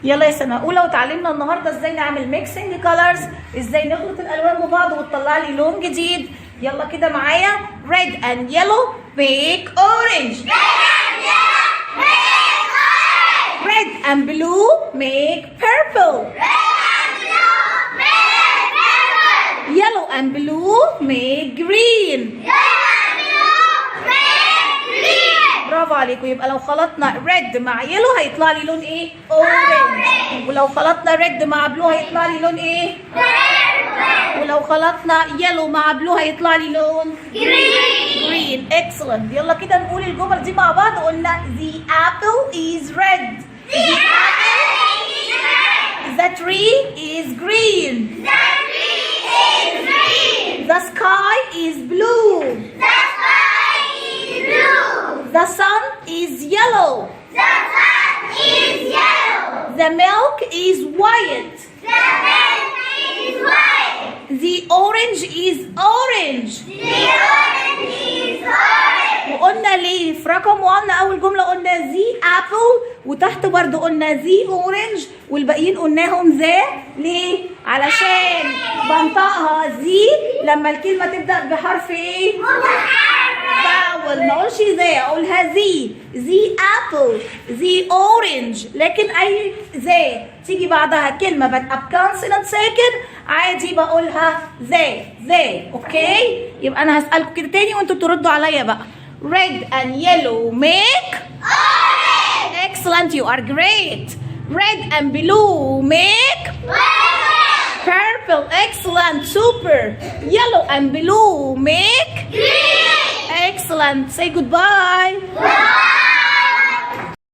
يلا يا سنة أولى، وتعلمنا النهاردة ازاي نعمل ميكسنج كولرز، ازاي نخلط الألوان ببعض وتطلع لي لون جديد. يلا كده معايا. red and yellow make orange. red and blue make purple. yellow and blue make green. برافو عليكم. يبقى لو خلطنا ريد مع يلو هيطلع لي لون ايه؟ اورنج. ولو خلطنا ريد مع بلو هيطلع لي لون ايه؟ ولو خلطنا يلو مع بلو هيطلع لي لون جرين. اكسلنت. يلا كده نقول الجمل دي مع بعض. قلنا the apple is red. The tree is green. The sky is blue. The sun is yellow. The milk is white. The orange is orange. وقلنا ليه في رقم 1 اول جمله قلنا the apple، وتحت برضو قلنا the orange، والباقيين قلناهم ذا. ليه؟ علشان بنطقها the لما الكلمه تبدا بحرف ايه؟ فاول. ما اقولش ذا، اقولها the apple the orange. لكن اي ذا تيجي بعدها كلمه بادئه بكونسونانت ساكن عادي بقولها ذا. اوكي؟ يبقى انا هسالكم كده تاني وانتوا تردوا عليا بقى. red and yellow make orange. Excellent, you are great. red and blue make purple. Excellent, super. Yellow and blue make green. Excellent. Say goodbye. Bye.